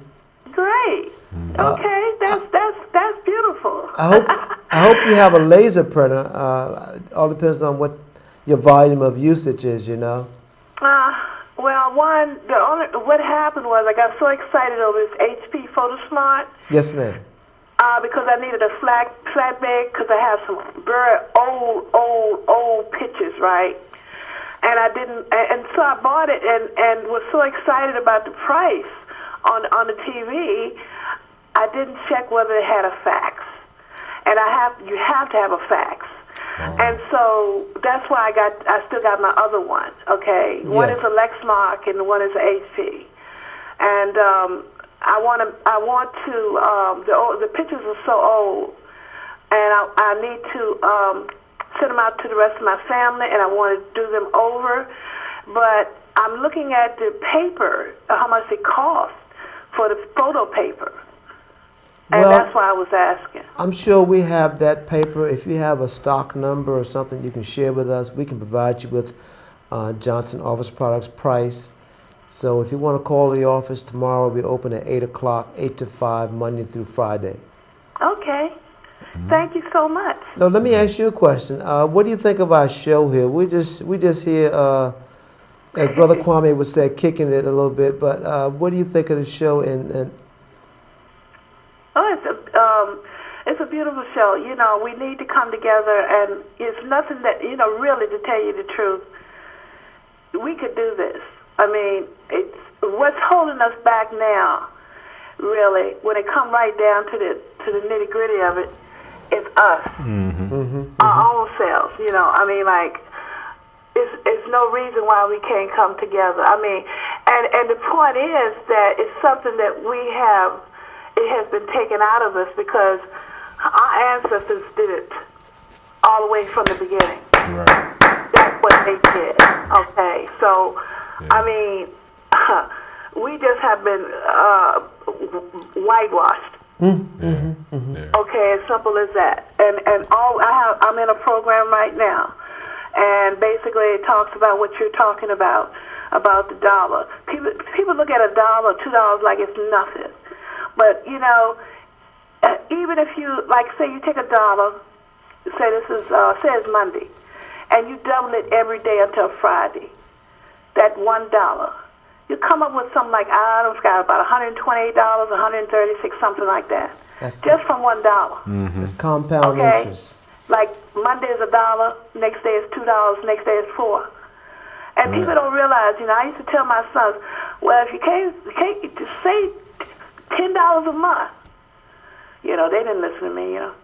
Great. Okay, that's beautiful. I hope you have a laser printer. All depends on what your volume of usage is, you know. Well, what happened was I got so excited over this HP PhotoSmart. Yes, ma'am. Because I needed a flatbed because I have some very old pictures, right? And I didn't, and so I bought it and was so excited about the price on the TV. I didn't check whether it had a fax, and you have to have a fax. And so that's why I still got my other one. Okay, yes. One is a Lexmark and one is an HP, and I want to. The pictures are so old, and I need to send them out to the rest of my family, and I want to do them over. But I'm looking at the paper, how much it costs for the photo paper. And that's why I was asking. I'm sure we have that paper. If you have a stock number or something you can share with us, we can provide you with Johnson Office Products price. So if you want to call the office tomorrow, we'll be open at 8 o'clock, 8 to 5, Monday through Friday. Okay. Thank you so much. Now, let me ask you a question. What do you think of our show here? We just here, as Brother Kwame would say, kicking it a little bit. But what do you think of the show? It's a beautiful show. You know, we need to come together, and it's nothing that, really, to tell you the truth, we could do this. I mean, it's what's holding us back now, really, when it comes right down to the nitty gritty of it, is us, our own selves. I mean, like, it's no reason why we can't come together. I mean, and the point is that it's something that it has been taken out of us because our ancestors did it all the way from the beginning. Right. That's what they did. Okay, so I mean, we just have been whitewashed. Okay, as simple as that. And I'm in a program right now, and basically it talks about what you're talking about the dollar. People look at $1, $2 like it's nothing. But, even if you, like, say you take $1, say this is, say it's Monday, and you double it every day until Friday, that $1 you come up with something like, I don't forgot, about $128, $136, something like that. That's just from $1. It's compound Okay? interest. Like Monday is $1, next day is $2, next day is $4. And people don't realize, you know, I used to tell my sons, well, if you can't just say $10 a month. You know, they didn't listen to me, you know.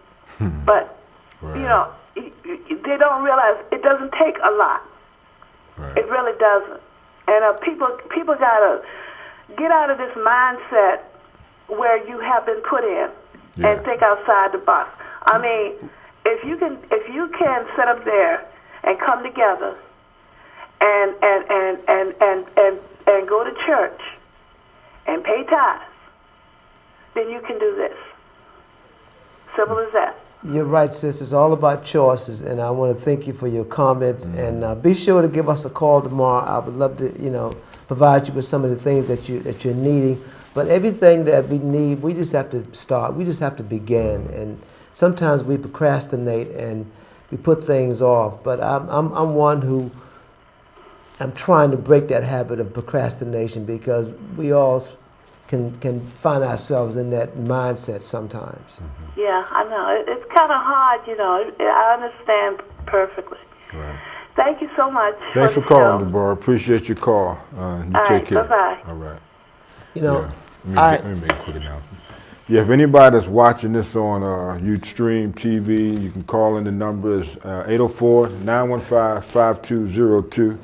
But, you know, they don't realize it doesn't take a lot. It really doesn't. And people got to get out of this mindset where you have been put in and think outside the box. I mean, if you can sit up there and come together and go to church and pay tithes, then you can do this. Simple as that. You're right, sis. It's all about choices, and I want to thank you for your comments. And be sure to give us a call tomorrow. I would love to, you know, provide you with some of the things that you're needing. But everything that we need, we just have to start. We just have to begin. And sometimes we procrastinate and we put things off. But I'm one who I'm trying to break that habit of procrastination, because we all can find ourselves in that mindset sometimes. Yeah, I know. It's kind of hard, you know. I understand perfectly. Right. Thank you so much. Thanks for calling, Deborah. Appreciate your call. You take care. Bye-bye. All right. You know, Let me make a quick announcement. Yeah, if anybody that's watching this on Ustream TV, you can call in. The number is 804-915-5202.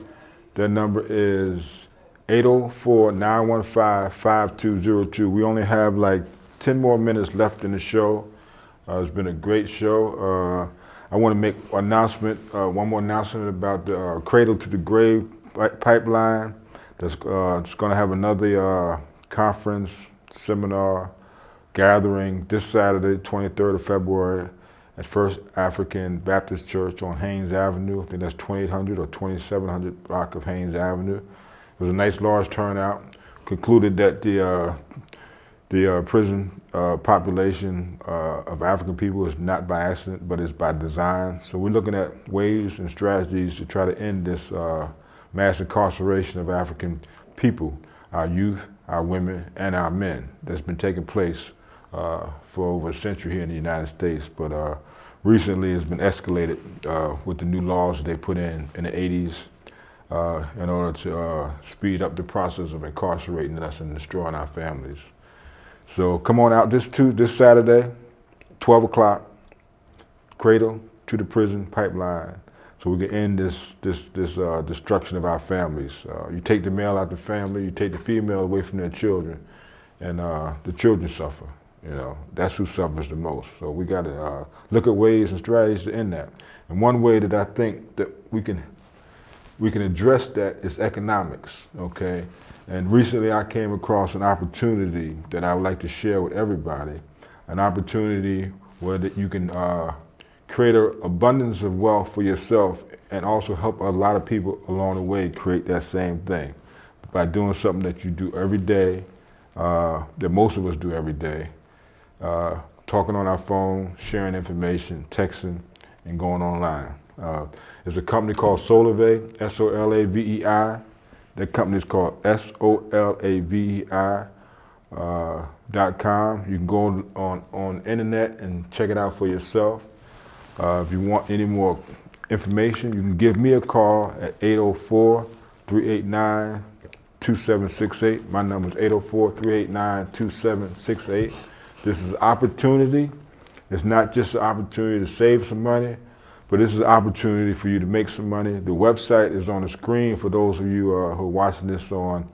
That number is 804-915-5202. We only have like 10 more minutes left in the show. It's been a great show. I want to make an announcement, one more announcement about the Cradle to the Grave pipeline. That's it's going to have another conference, seminar, gathering this Saturday, 23rd of February, at First African Baptist Church on Haynes Avenue. I think that's 2800 or 2700 block of Haynes Avenue. It was a nice large turnout. Concluded that the prison population of African people is not by accident, but it's by design. So we're looking at ways and strategies to try to end this mass incarceration of African people, our youth, our women, and our men that's been taking place for over a century here in the United States. But recently it's been escalated with the new laws that they put in the 80s in order to speed up the process of incarcerating us and destroying our families. So come on out this Saturday, 12 o'clock, Cradle to the Prison pipeline, so we can end this destruction of our families. You take the male out the family, you take the female away from their children, and the children suffer. You know, that's who suffers the most. So we got to look at ways and strategies to end that. And one way that I think that we can address that is economics. Okay. And recently I came across an opportunity that I would like to share with everybody, an opportunity where that you can create an abundance of wealth for yourself and also help a lot of people along the way create that same thing by doing something that you do every day, that most of us do every day, talking on our phone, sharing information, texting, and going online. There's a company called Solavei, S-O-L-A-V-E-I. That company is called SOLAVEI.com. You can go on the internet and check it out for yourself. If you want any more information, you can give me a call at 804-389-2768. My number is 804-389-2768. This is an opportunity. It's not just an opportunity to save some money, but this is an opportunity for you to make some money. The website is on the screen for those of you who are watching this on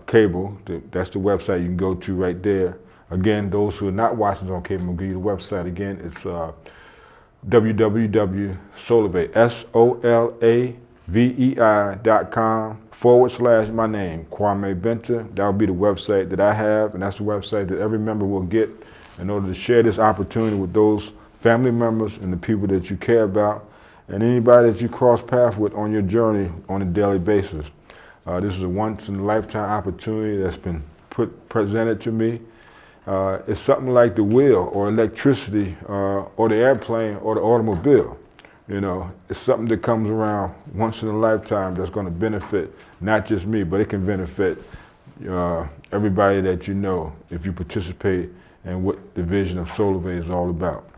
cable. That's the website you can go to right there. Again, those who are not watching on cable, I'll give you the website again. It's www.solavei, SOLAVEI.com/my name, Kwame Binta. That will be the website that I have, and that's the website that every member will get in order to share this opportunity with those family members and the people that you care about, and anybody that you cross paths with on your journey on a daily basis. This is a once-in-a-lifetime opportunity that's been presented to me. It's something like the wheel or electricity or the airplane or the automobile. You know, it's something that comes around once in a lifetime that's going to benefit not just me, but it can benefit everybody that you know if you participate in what the vision of Blvd is all about.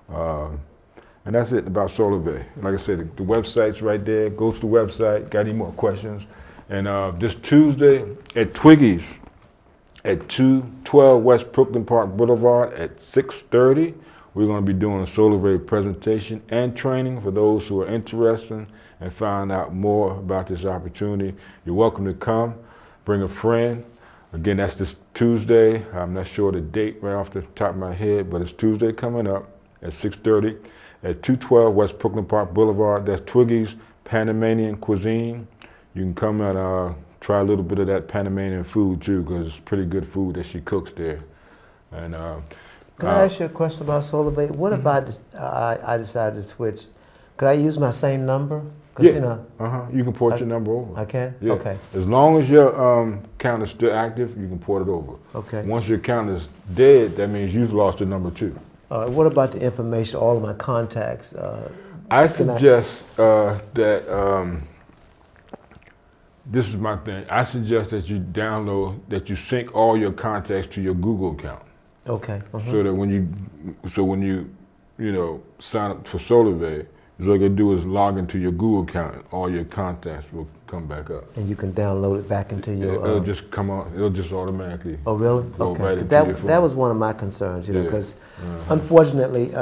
And that's it about Blvd. Like I said, the website's right there. Go to the website. Got any more questions? And this Tuesday at Twiggy's at 212 West Brookland Park Boulevard at 6:30, we're going to be doing a Blvd presentation and training for those who are interested and find out more about this opportunity. You're welcome to come. Bring a friend. Again, that's this Tuesday. I'm not sure the date right off the top of my head, but it's Tuesday coming up at 6:30 at 212 West Brookland Park Boulevard. That's Twiggy's Panamanian Cuisine. You can come and try a little bit of that Panamanian food too, because it's pretty good food that she cooks there. And can I ask you a question about Blvd? What about this, I decided to switch? Could I use my same number? Yeah. You know, you can port your number over. I can? Yeah. Okay. As long as your account is still active, you can port it over. Okay. Once your account is dead, that means you've lost your number too. All right. What about the information, all of my contacts? I suggest that this is my thing. I suggest that you that you sync all your contacts to your Google account. Okay. So that when you sign up for Blvd, all you gotta do is log into your Google account, and all your contacts will come back up. And you can download it back into your. It'll just come on. It'll just automatically. Oh, really? Go Okay. right into your phone. That was one of my concerns, you know, because unfortunately,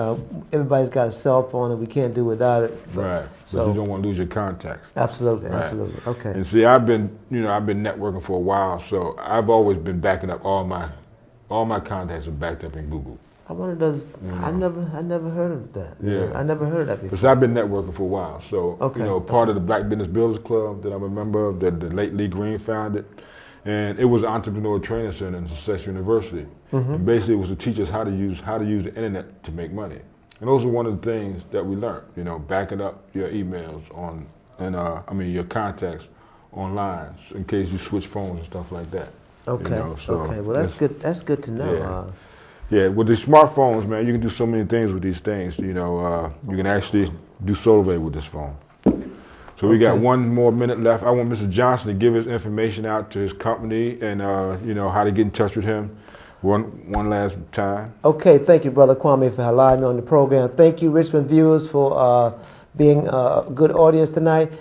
everybody's got a cell phone and we can't do without it. Right. So But you don't want to lose your contacts. Absolutely. Right. Absolutely. Okay. And see, I've been networking for a while, so I've always been backing up all my contacts are backed up in Google. I wonder does I never heard of that. Yeah. I never heard of that before. Because I've been networking for a while, so Okay. part of the Black Business Builders Club that I'm a member of, that the late Lee Green founded, and it was an entrepreneur training center in Success University. And basically, it was to teach us how to use the internet to make money. And those are one of the things that we learned. Backing up your emails your contacts online in case you switch phones and stuff like that. Okay. Okay. Well, that's good. That's good to know. Yeah. Yeah, with the smartphones, man, you can do so many things with these things. You can actually do Blvd with this phone. So we got one more minute left. I want Mr. Johnson to give his information out to his company and how to get in touch with him one last time. Okay, thank you, Brother Kwame, for allowing me on the program. Thank you, Richmond viewers, for being a good audience tonight.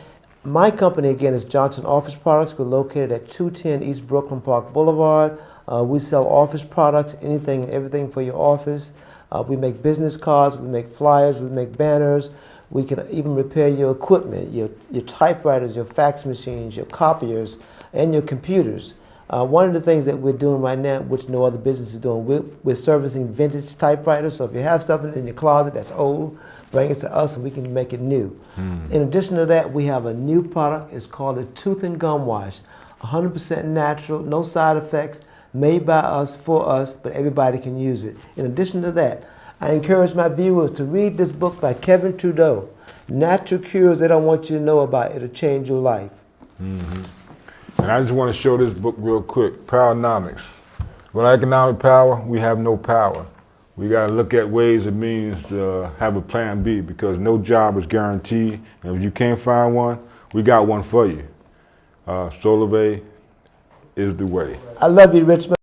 My company, again, is Johnson Office Products. We're located at 210 East Brookland Park Boulevard. We sell office products, anything and everything for your office. We make business cards, we make flyers, we make banners. We can even repair your equipment, your typewriters, your fax machines, your copiers, and your computers. One of the things that we're doing right now, which no other business is doing, we're servicing vintage typewriters. So if you have something in your closet that's old, bring it to us and we can make it new. In addition to that, we have a new product. It's called a tooth and gum wash. 100% natural, no side effects, made by us, for us, but everybody can use it. In addition to that, I encourage my viewers to read this book by Kevin Trudeau, Natural Cures They Don't Want You to Know About. It'll change your life. And I just want to show this book real quick, Powernomics. Without economic power, we have no power. We got to look at ways and means to have a plan B, because no job is guaranteed. And if you can't find one, we got one for you. Blvd is the way. I love you, Richmond.